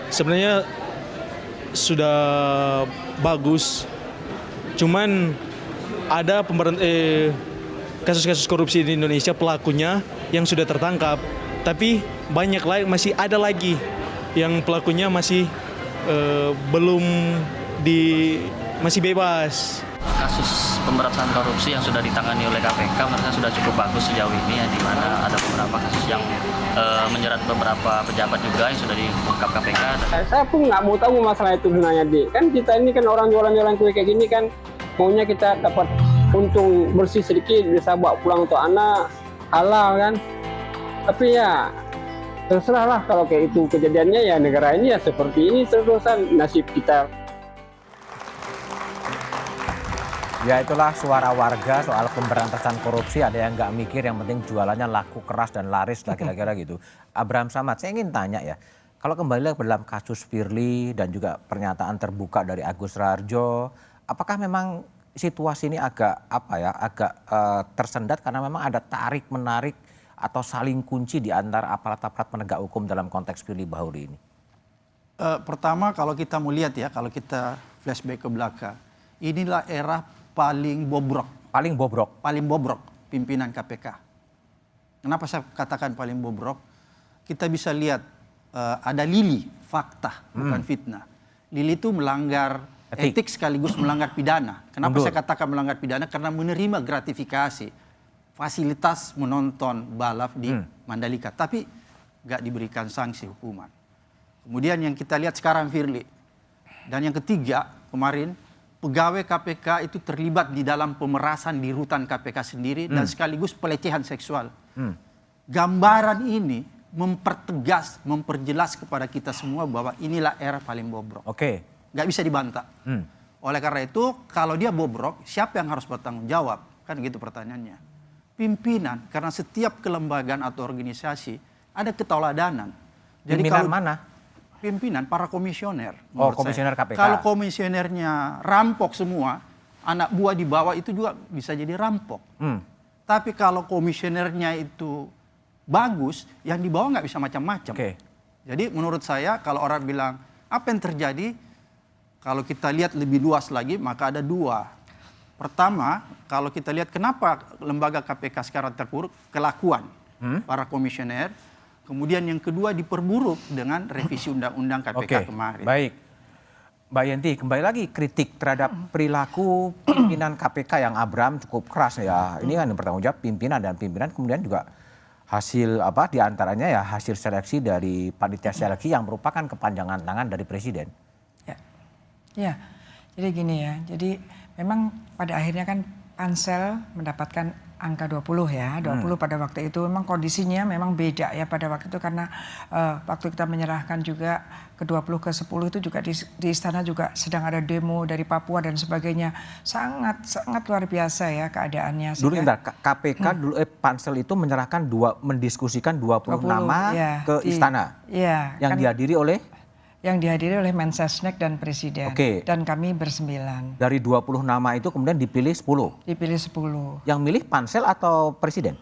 sebenarnya sudah bagus. Cuman ada kasus-kasus korupsi di Indonesia pelakunya yang sudah tertangkap, tapi banyak lagi masih ada lagi yang pelakunya masih masih bebas. Kasus pemberantasan korupsi yang sudah ditangani oleh KPK menurut saya sudah cukup bagus sejauh ini ya, di mana ada beberapa kasus yang menjerat beberapa pejabat juga yang sudah diungkap KPK. Saya pun nggak mau tahu masalah itu sebenarnya, Di. Kan kita ini kan orang jualan-jualan kue kayak gini kan maunya kita dapat untung bersih sedikit, bisa bawa pulang untuk anak, halal kan. Tapi ya terserah lah kalau kayak itu kejadiannya, ya negara ini ya seperti ini terusan nasib kita. Ya itulah suara warga soal pemberantasan korupsi. Ada yang nggak mikir, yang penting jualannya laku keras dan laris lah kira-kira gitu. Abraham Samad, saya ingin tanya ya, kalau kembali ke dalam kasus Firly dan juga pernyataan terbuka dari Agus Raharjo, apakah memang situasi ini agak tersendat karena memang ada tarik menarik atau saling kunci di antara aparat-aparat penegak hukum dalam konteks Firly Bahuri ini? Pertama kalau kita mau lihat ya, kalau kita flashback ke belakang, inilah era paling bobrok pimpinan KPK. Kenapa saya katakan paling bobrok? Kita bisa lihat ada Lili, fakta bukan fitnah. Lili itu melanggar etik sekaligus melanggar pidana. Kenapa saya katakan melanggar pidana? Karena menerima gratifikasi, fasilitas menonton balap di Mandalika, tapi nggak diberikan sanksi hukuman. Kemudian yang kita lihat sekarang Firly. Dan yang ketiga, kemarin pegawai KPK itu terlibat di dalam pemerasan di rutan KPK sendiri dan sekaligus pelecehan seksual. Gambaran ini mempertegas, memperjelas kepada kita semua bahwa inilah era paling bobrok. Nggak bisa dibantah. Oleh karena itu, kalau dia bobrok, siapa yang harus bertanggung jawab? Kan gitu pertanyaannya. Pimpinan, karena setiap kelembagaan atau organisasi ada ketauladanan. Jadi pimpinan mana? Pimpinan, para komisioner. Komisioner KPK. Kalau komisionernya rampok semua, anak buah di bawah itu juga bisa jadi rampok. Tapi kalau komisionernya itu bagus, yang di bawah nggak bisa macam-macam. Jadi menurut saya kalau orang bilang apa yang terjadi, kalau kita lihat lebih luas lagi maka ada dua. Pertama, kalau kita lihat kenapa lembaga KPK sekarang terpuruk, kelakuan para komisioner. Kemudian yang kedua diperburuk dengan revisi undang-undang KPK kemarin. Baik. Mbak Yenti, kembali lagi kritik terhadap perilaku pimpinan KPK yang Abraham cukup keras ya. Ini kan yang bertanggung jawab pimpinan, dan pimpinan kemudian juga hasil diantaranya ya hasil seleksi dari panitia seleksi yang merupakan kepanjangan tangan dari presiden. Ya, jadi gini ya. Jadi memang pada akhirnya kan pansel mendapatkan angka 20 ya, 20 pada waktu itu memang kondisinya memang beda ya pada waktu itu karena waktu kita menyerahkan juga ke 20 ke 10 itu juga di istana juga sedang ada demo dari Papua dan sebagainya. Sangat luar biasa ya keadaannya. Dulu KPK dulu pansel itu menyerahkan mendiskusikan 20 nama ya, ke istana. Iya. Yang dihadiri oleh Mensesnek dan Presiden. Dan kami bersembilan. Dari 20 nama itu kemudian dipilih 10? Dipilih 10. Yang milih pansel atau presiden?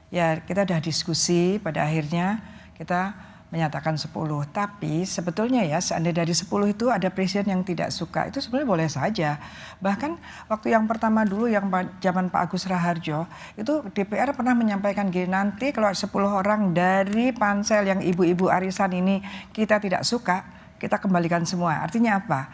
Ya kita udah diskusi, pada akhirnya kita menyatakan 10. Tapi sebetulnya ya seandainya dari 10 itu ada presiden yang tidak suka, itu sebenarnya boleh saja. Bahkan waktu yang pertama dulu yang zaman Pak Agus Raharjo, itu DPR pernah menyampaikan gini, nanti kalau 10 orang dari pansel yang ibu-ibu arisan ini kita tidak suka, kita kembalikan semua. Artinya apa?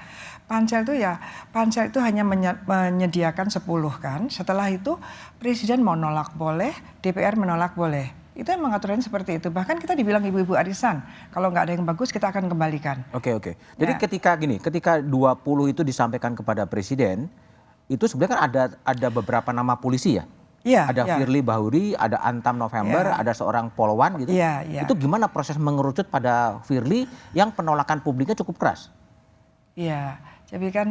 Pansel itu hanya menyediakan 10 kan. Setelah itu presiden mau nolak boleh, DPR menolak boleh. Itu yang mengaturannya seperti itu. Bahkan kita dibilang ibu-ibu arisan. Kalau nggak ada yang bagus kita akan kembalikan. Jadi ketika 20 itu disampaikan kepada presiden, itu sebenarnya kan ada beberapa nama polisi ya? Iya, ada Firly Bahuri, ada Antam November, ada seorang Polwan gitu. Itu gimana proses mengerucut pada Firly yang penolakan publiknya cukup keras? Iya, jadi kan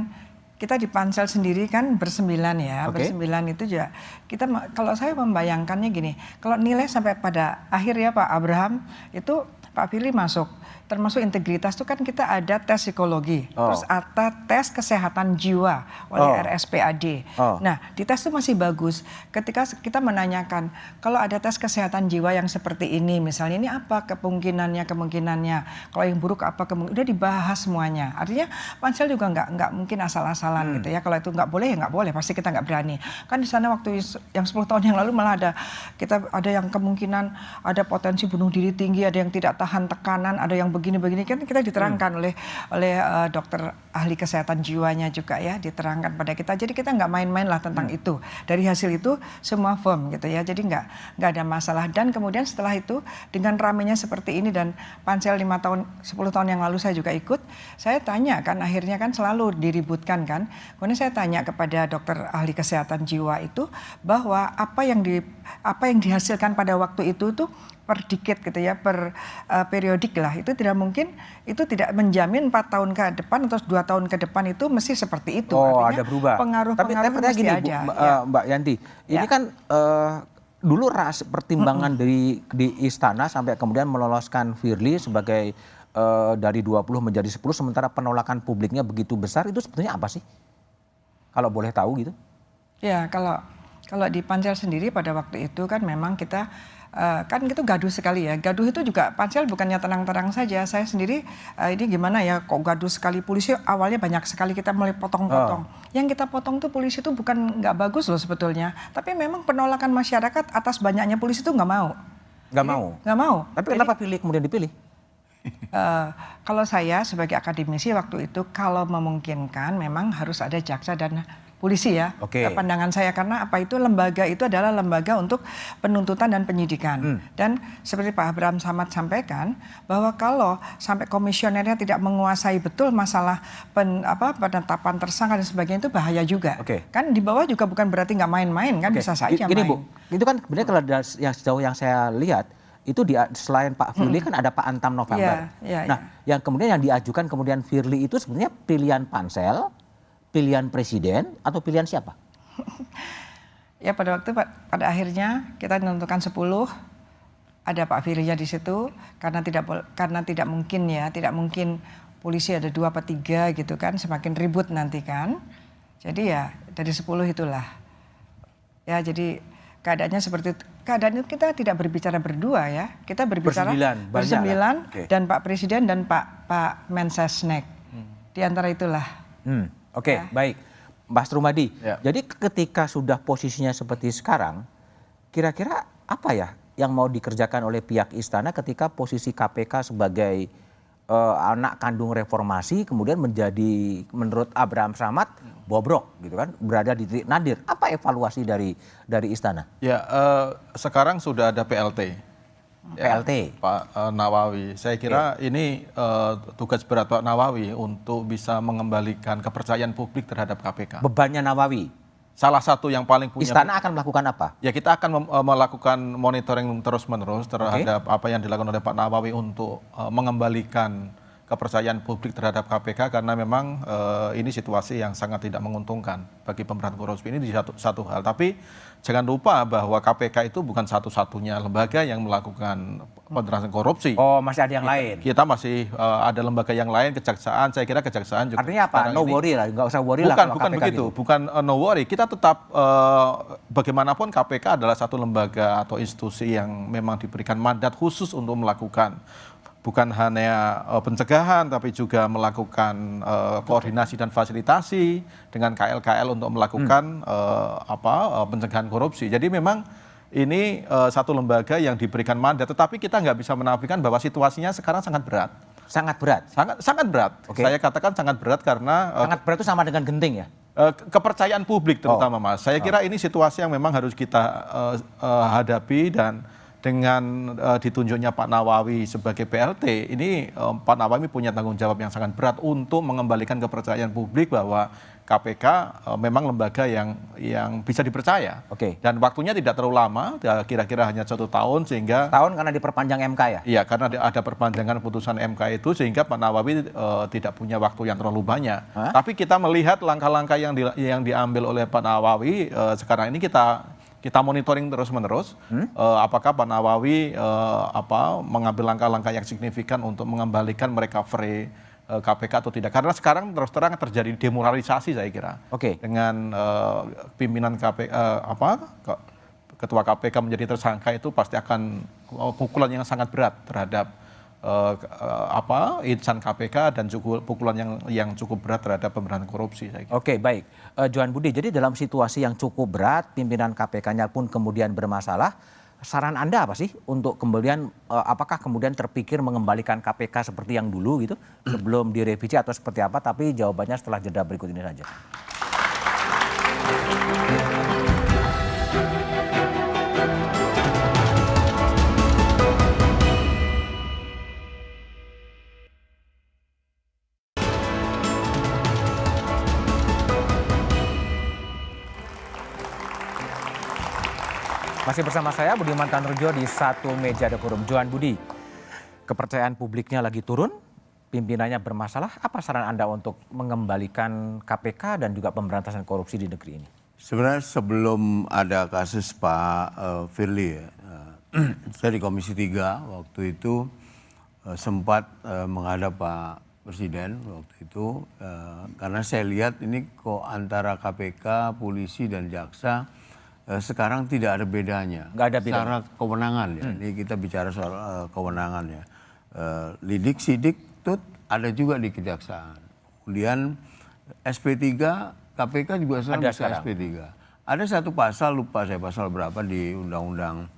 kita di pansel sendiri kan bersembilan ya, bersembilan itu juga kita, kalau saya membayangkannya gini, kalau nilai sampai pada akhir ya Pak Abraham itu Pak Firly masuk, termasuk integritas itu kan kita ada tes psikologi, terus ada tes kesehatan jiwa oleh RSPAD. Nah di tes itu masih bagus. Ketika kita menanyakan kalau ada tes kesehatan jiwa yang seperti ini, misalnya ini apa kemungkinannya, kalau yang buruk apa udah dibahas semuanya. Artinya pansel juga nggak mungkin asal-asalan gitu ya. Kalau itu nggak boleh ya nggak boleh, pasti kita nggak berani. Kan di sana waktu yang 10 tahun yang lalu malah ada yang kemungkinan ada potensi bunuh diri tinggi, ada yang tidak tahan tekanan, ada yang begini-begini, kan kita diterangkan oleh dokter ahli kesehatan jiwanya juga ya, diterangkan pada kita. Jadi kita nggak main-main lah tentang itu. Dari hasil itu semua firm gitu ya. Jadi nggak ada masalah. Dan kemudian setelah itu dengan ramenya seperti ini dan pansel 10 tahun yang lalu saya juga ikut, saya tanya kan, akhirnya kan selalu diributkan kan. Kemudian saya tanya kepada dokter ahli kesehatan jiwa itu bahwa apa yang dihasilkan pada waktu itu tuh per dikit gitu ya, per periodik lah, itu tidak mungkin, itu tidak menjamin 4 tahun ke depan atau 2 tahun ke depan itu mesti seperti itu. Artinya ada berubah. Pengaruh-pengaruh mesti gini, ada. Mbak Yanti, ini kan dulu pertimbangan di istana sampai kemudian meloloskan Firly sebagai dari 20 menjadi 10, sementara penolakan publiknya begitu besar, itu sebetulnya apa sih? Kalau boleh tahu gitu. Ya, kalau di pansel sendiri pada waktu itu kan memang kita kan itu gaduh sekali ya. Gaduh itu juga pansel bukannya tenang-tenang saja. Saya sendiri ini gimana ya, kok gaduh sekali. Polisi awalnya banyak sekali kita mulai potong-potong. Yang kita potong tuh polisi itu bukan nggak bagus loh sebetulnya. Tapi memang penolakan masyarakat atas banyaknya polisi itu nggak mau. Nggak mau. Tapi kenapa kemudian dipilih? Kalau saya sebagai akademisi waktu itu, kalau memungkinkan memang harus ada jaksa dan polisi ya. Pandangan saya, karena apa, itu lembaga itu adalah lembaga untuk penuntutan dan penyidikan. Dan seperti Pak Abraham Samad sampaikan bahwa kalau sampai komisionernya tidak menguasai betul masalah penetapan tersangka dan sebagainya, itu bahaya juga. Kan di bawah juga bukan berarti nggak main-main kan, bisa saja Gini, main. Bu, itu kan sebenarnya kalau yang sejauh yang saya lihat itu selain Pak Firly kan ada Pak Antam November. Nah, yang kemudian yang diajukan kemudian Firly itu sebenarnya pilihan pansel, pilihan presiden, atau pilihan siapa? Ya pada akhirnya kita menentukan 10, ada Pak Firly di situ, karena tidak mungkin polisi ada 2 atau 3 gitu kan, semakin ribut nanti kan. Jadi ya dari 10 itulah. Ya jadi keadaannya seperti itu. Keadaan itu kita tidak berbicara berdua ya, kita berbicara bersembilan dan Pak Presiden dan Pak Mensesnek. Di antara itulah. Baik. Mas Rumadi, jadi ketika sudah posisinya seperti sekarang, kira-kira apa ya yang mau dikerjakan oleh pihak istana ketika posisi KPK sebagai anak kandung reformasi kemudian menjadi, menurut Abraham Samad, bobrok gitu kan, berada di titik nadir. Apa evaluasi dari istana? Ya, sekarang sudah ada PLT. Pak Nawawi. Saya kira ini tugas berat Pak Nawawi untuk bisa mengembalikan kepercayaan publik terhadap KPK. Bebannya Nawawi? Salah satu yang paling punya. Istana akan melakukan apa? Ya, kita akan melakukan monitoring terus-menerus terhadap apa yang dilakukan oleh Pak Nawawi untuk mengembalikan kepercayaan publik terhadap KPK, karena memang ini situasi yang sangat tidak menguntungkan bagi pemberantasan korupsi. Ini di satu hal. Tapi jangan lupa bahwa KPK itu bukan satu-satunya lembaga yang melakukan pemberantasan korupsi. Masih ada yang lain. Kita masih ada lembaga yang lain, kejaksaan. Saya kira kejaksaan juga. Artinya apa? No worry lah, nggak usah worry lah. Bukan begitu, bukan no worry. Kita tetap bagaimanapun KPK adalah satu lembaga atau institusi yang memang diberikan mandat khusus untuk melakukan bukan hanya pencegahan, tapi juga melakukan koordinasi dan fasilitasi dengan KL-KL untuk melakukan pencegahan korupsi. Jadi memang ini satu lembaga yang diberikan mandat, tetapi kita nggak bisa menafikan bahwa situasinya sekarang sangat berat. Sangat berat? Sangat berat. Saya katakan sangat berat karena... sangat berat itu sama dengan genting ya? Kepercayaan publik terutama, Mas. Saya kira ini situasi yang memang harus kita hadapi, dan dengan ditunjuknya Pak Nawawi sebagai PLT, ini Pak Nawawi punya tanggung jawab yang sangat berat untuk mengembalikan kepercayaan publik bahwa KPK memang lembaga yang bisa dipercaya. Oke. Dan waktunya tidak terlalu lama, kira-kira hanya 1 tahun sehingga. Tahun karena diperpanjang MK ya? Iya, karena ada perpanjangan putusan MK itu sehingga Pak Nawawi tidak punya waktu yang terlalu banyak. Tapi kita melihat langkah-langkah yang diambil oleh Pak Nawawi sekarang ini kita monitoring terus-menerus apakah Pak Nawawi mengambil langkah-langkah yang signifikan untuk mengembalikan merecovery KPK atau tidak. Karena sekarang terus terang terjadi demoralisasi saya kira. Dengan pimpinan KPK ketua KPK menjadi tersangka itu pasti akan pukulan yang sangat berat terhadap insan KPK dan juga pukulan yang cukup berat terhadap pemberantasan korupsi. Oke, baik. Johan Budi, jadi dalam situasi yang cukup berat, pimpinan KPK-nya pun kemudian bermasalah, saran Anda apa sih untuk kemudian, apakah kemudian terpikir mengembalikan KPK seperti yang dulu gitu, sebelum direvisi atau seperti apa, tapi jawabannya setelah jeda berikut ini saja. Masih bersama saya Budiman Tanrujo di Satu Meja The Forum. Johan Budi, kepercayaan publiknya lagi turun, pimpinannya bermasalah. Apa saran Anda untuk mengembalikan KPK dan juga pemberantasan korupsi di negeri ini? Sebenarnya sebelum ada kasus Pak Firly, saya di Komisi 3 waktu itu sempat menghadap Pak Presiden waktu itu, karena saya lihat ini kok antara KPK, polisi dan jaksa sekarang tidak ada bedanya. Nggak ada bedanya. Secara kewenangan ya. Ini kita bicara soal kewenangan ya. Lidik, sidik, tut ada juga di kejaksaan. Kemudian SP3, KPK juga sekarang bisa SP3. Ada satu pasal, lupa saya pasal berapa di Undang-Undang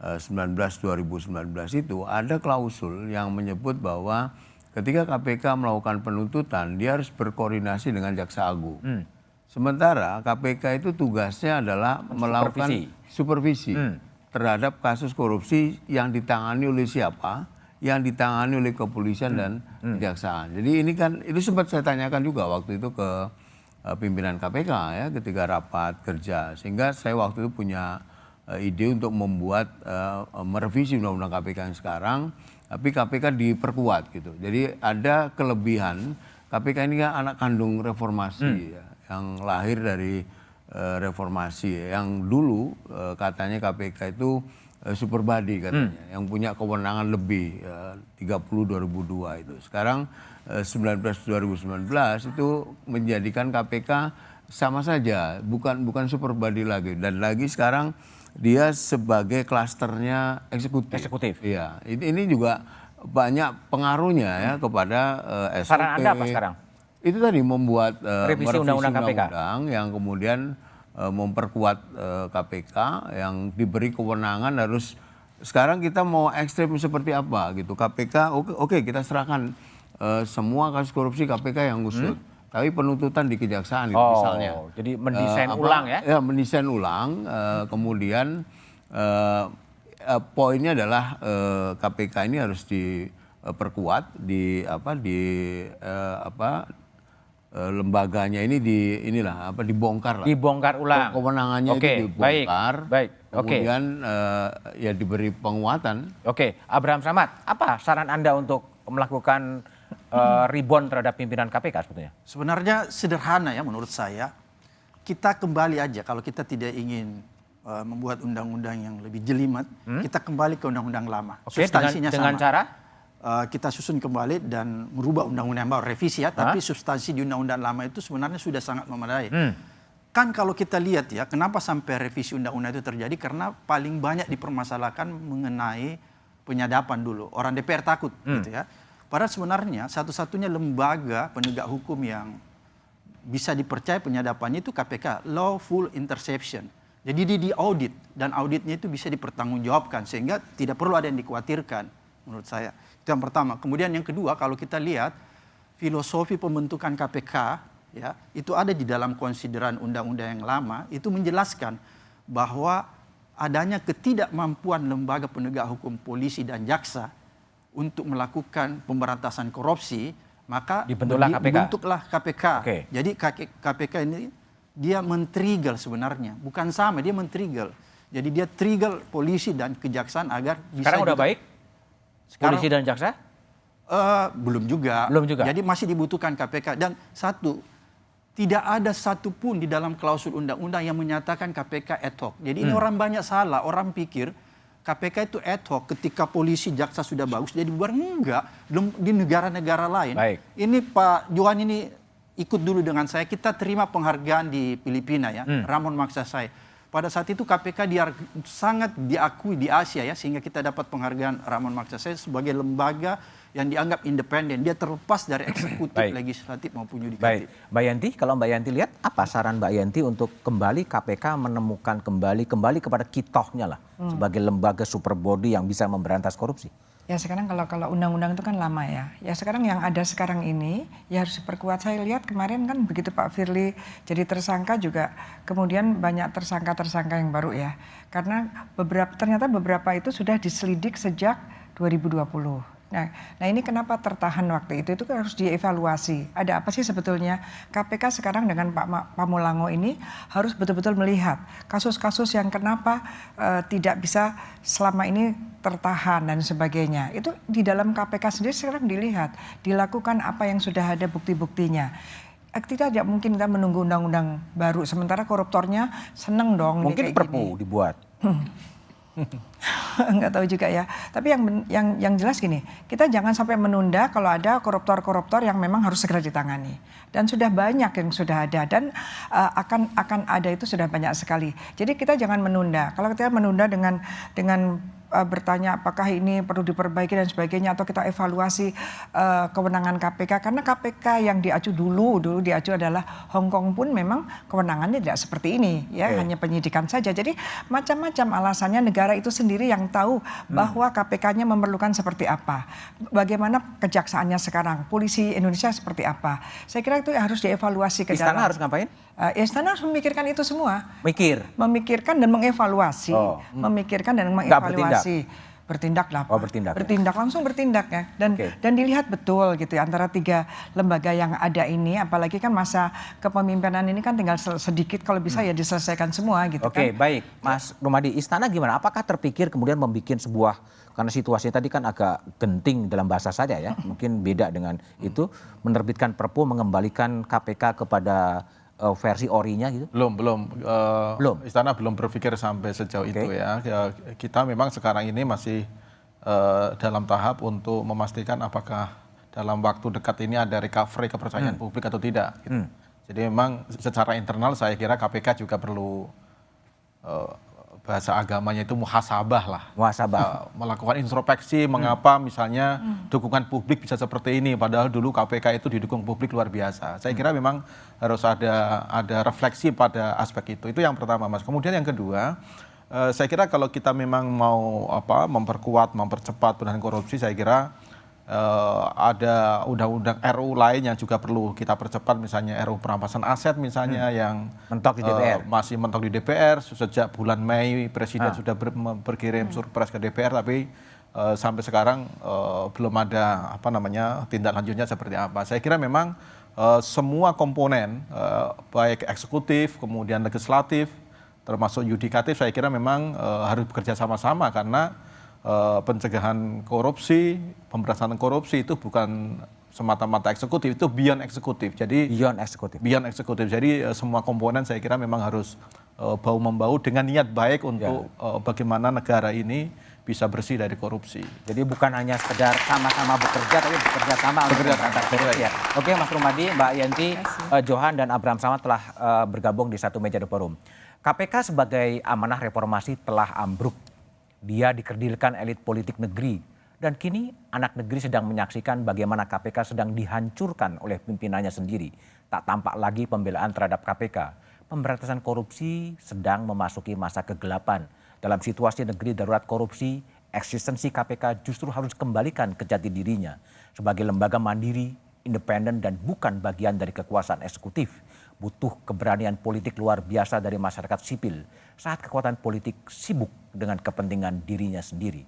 19/2019 itu ada klausul yang menyebut bahwa ketika KPK melakukan penuntutan dia harus berkoordinasi dengan Jaksa Agung. Sementara KPK itu tugasnya adalah melakukan supervisi terhadap kasus korupsi yang ditangani oleh siapa, yang ditangani oleh kepolisian dan kejaksaan. Jadi ini kan, itu sempat saya tanyakan juga waktu itu ke pimpinan KPK ya ketika rapat kerja. Sehingga saya waktu itu punya ide untuk membuat merevisi undang-undang KPK yang sekarang, tapi KPK diperkuat gitu. Jadi ada kelebihan, KPK ini kan anak kandung reformasi ya, yang lahir dari reformasi. Yang dulu katanya KPK itu super body katanya, yang punya kewenangan lebih 30/2002 itu. Sekarang 19/2019 itu menjadikan KPK sama saja, bukan super body lagi. Dan lagi sekarang dia sebagai klasternya eksekutif. Iya, ini juga banyak pengaruhnya ya kepada SOP. Saran Anda apa sekarang? Itu tadi membuat revisi undang-undang KPK yang kemudian memperkuat KPK yang diberi kewenangan harus, sekarang kita mau ekstrem seperti apa gitu. KPK oke, kita serahkan semua kasus korupsi KPK yang ngusut. Tapi penuntutan di kejaksaan itu misalnya. Jadi mendesain ulang ya? Ya, mendesain ulang. Kemudian poinnya adalah KPK ini harus diperkuat lembaganya ini dibongkar lah. Dibongkar ulang. Kewenangannya itu dibongkar. Baik. Kemudian ya diberi penguatan. Oke, Abraham Samad, apa saran Anda untuk melakukan rebound terhadap pimpinan KPK sebetulnya? Sebenarnya sederhana ya menurut saya. Kita kembali aja, kalau kita tidak ingin membuat undang-undang yang lebih jelimet, kita kembali ke undang-undang lama. Oke, substansinya dengan sama. cara? Kita susun kembali dan merubah undang-undang baru, revisi ya, tapi substansi di undang-undang lama itu sebenarnya sudah sangat memadai. Kan kalau kita lihat ya, kenapa sampai revisi undang-undang itu terjadi? Karena paling banyak dipermasalahkan mengenai penyadapan dulu. Orang DPR takut gitu ya. Padahal sebenarnya satu-satunya lembaga penegak hukum yang bisa dipercaya penyadapannya itu KPK, lawful interception. Jadi di audit, dan auditnya itu bisa dipertanggungjawabkan sehingga tidak perlu ada yang dikhawatirkan menurut saya. Itu yang pertama. Kemudian yang kedua, kalau kita lihat filosofi pembentukan KPK ya, itu ada di dalam konsideran undang-undang yang lama, itu menjelaskan bahwa adanya ketidakmampuan lembaga penegak hukum polisi dan jaksa untuk melakukan pemberantasan korupsi, Maka Dibentuklah KPK. dibentuklah KPK. Oke. Jadi KPK ini dia men-trigger sebenarnya, bukan sama, dia men-trigger. Jadi dia trigger polisi dan kejaksaan agar bisa. Sekarang udah juga- baik? Polisi dan jaksa? Belum juga. Belum juga. Jadi masih dibutuhkan KPK. Dan satu, tidak ada satupun di dalam klausul undang-undang yang menyatakan KPK ad hoc. Jadi ini orang banyak salah, orang pikir KPK itu ad hoc ketika polisi jaksa sudah bagus jadi bubar. Enggak, di negara-negara lain. Baik. Ini Pak Johan ini ikut dulu dengan saya, kita terima penghargaan di Filipina ya, Ramon Magsaysay. Pada saat itu KPK sangat diakui di Asia ya, sehingga kita dapat penghargaan Ramon Magsaysay sebagai lembaga yang dianggap independen. Dia terlepas dari eksekutif, legislatif maupun Baik, yudikatif. Mbak Yanti, kalau Mbak Yanti lihat apa saran Mbak Yanti untuk kembali KPK menemukan kembali kepada kitohnya lah sebagai lembaga super body yang bisa memberantas korupsi? Ya sekarang kalau undang-undang itu kan lama ya. Ya sekarang yang ada sekarang ini ya harus diperkuat. Saya lihat kemarin kan begitu Pak Firly jadi tersangka juga kemudian banyak tersangka-tersangka yang baru ya. Karena ternyata beberapa itu sudah diselidik sejak 2020. Nah ini kenapa tertahan waktu itu kan harus dievaluasi. Ada apa sih sebetulnya? KPK sekarang dengan Pak Pamulango ini harus betul-betul melihat kasus-kasus yang kenapa tidak bisa selama ini tertahan dan sebagainya. Itu di dalam KPK sendiri sekarang dilihat, dilakukan apa yang sudah ada bukti-buktinya. Kita tidak mungkin kita menunggu undang-undang baru, sementara koruptornya seneng dong. Mungkin perpu dibuat. Nggak tahu juga ya. Tapi yang jelas gini, kita jangan sampai menunda kalau ada koruptor-koruptor yang memang harus segera ditangani. Dan sudah banyak yang sudah ada dan akan ada itu sudah banyak sekali. Jadi kita jangan menunda. Kalau kita menunda dengan bertanya apakah ini perlu diperbaiki dan sebagainya atau kita evaluasi kewenangan KPK karena KPK yang diacu dulu diacu adalah Hong Kong pun memang kewenangannya tidak seperti ini ya, hanya penyidikan saja. Jadi macam-macam alasannya, negara itu sendiri yang tahu bahwa KPK-nya memerlukan seperti apa. Bagaimana kejaksaannya sekarang, polisi Indonesia seperti apa. Saya kira itu harus dievaluasi ke dalam. Istana harus ngapain? Istana harus memikirkan itu semua. Memikirkan dan mengevaluasi. Memikirkan dan mengevaluasi. Bertindak lah. Langsung bertindak ya. Dan dilihat betul gitu ya antara tiga lembaga yang ada ini, apalagi kan masa kepemimpinan ini kan tinggal sedikit, kalau bisa ya diselesaikan semua gitu kan. Oke, baik. Mas Rumadi, Istana gimana? Apakah terpikir kemudian membuat sebuah, karena situasinya tadi kan agak genting dalam bahasa saja ya, mungkin beda dengan itu, menerbitkan perpu mengembalikan KPK kepada versi orinya gitu? Belum. Istana belum berpikir sampai sejauh itu ya. Kita memang sekarang ini masih dalam tahap untuk memastikan apakah dalam waktu dekat ini ada recovery kepercayaan publik atau tidak. Gitu. Jadi memang secara internal saya kira KPK juga perlu bahasa agamanya itu muhasabah lah. Melakukan introspeksi mengapa misalnya dukungan publik bisa seperti ini padahal dulu KPK itu didukung publik luar biasa. Saya kira memang harus ada refleksi pada aspek itu. Itu yang pertama, Mas. Kemudian yang kedua, saya kira kalau kita memang mau memperkuat, mempercepat penanganan korupsi, saya kira ada undang-undang RU lain yang juga perlu kita percepat, misalnya RU perampasan aset misalnya yang mentok di DPR. Masih mentok di DPR. Sejak bulan Mei Presiden sudah berkirim surpres ke DPR, tapi sampai sekarang belum ada tindak lanjutnya seperti apa. Saya kira memang semua komponen baik eksekutif kemudian legislatif termasuk yudikatif saya kira memang harus bekerja sama-sama karena pencegahan korupsi, pemberantasan korupsi itu bukan semata-mata eksekutif, itu beyond eksekutif. Jadi beyond eksekutif. Jadi semua komponen saya kira memang harus bahu-membahu dengan niat baik untuk bagaimana negara ini bisa bersih dari korupsi. Jadi bukan hanya sekedar sama-sama bekerja, tapi bekerja sama untuk memberantas korupsi. Oke, Mas Rumadi, Mbak Yanti, Johan dan Abraham Samad telah bergabung di satu meja The Forum. KPK sebagai amanah reformasi telah ambruk. Dia dikerdilkan elit politik negeri. Dan kini anak negeri sedang menyaksikan bagaimana KPK sedang dihancurkan oleh pimpinannya sendiri. Tak tampak lagi pembelaan terhadap KPK. Pemberantasan korupsi sedang memasuki masa kegelapan. Dalam situasi negeri darurat korupsi, eksistensi KPK justru harus kembalikan ke jati dirinya. Sebagai lembaga mandiri, independen dan bukan bagian dari kekuasaan eksekutif. Butuh keberanian politik luar biasa dari masyarakat sipil saat kekuatan politik sibuk dengan kepentingan dirinya sendiri.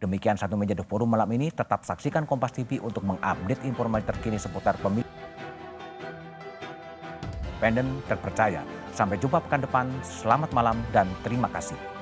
Demikian Satu Meja The Forum malam ini. Tetap saksikan Kompas TV untuk mengupdate informasi terkini seputar pemilu independen terpercaya. Sampai jumpa pekan depan. Selamat malam dan terima kasih.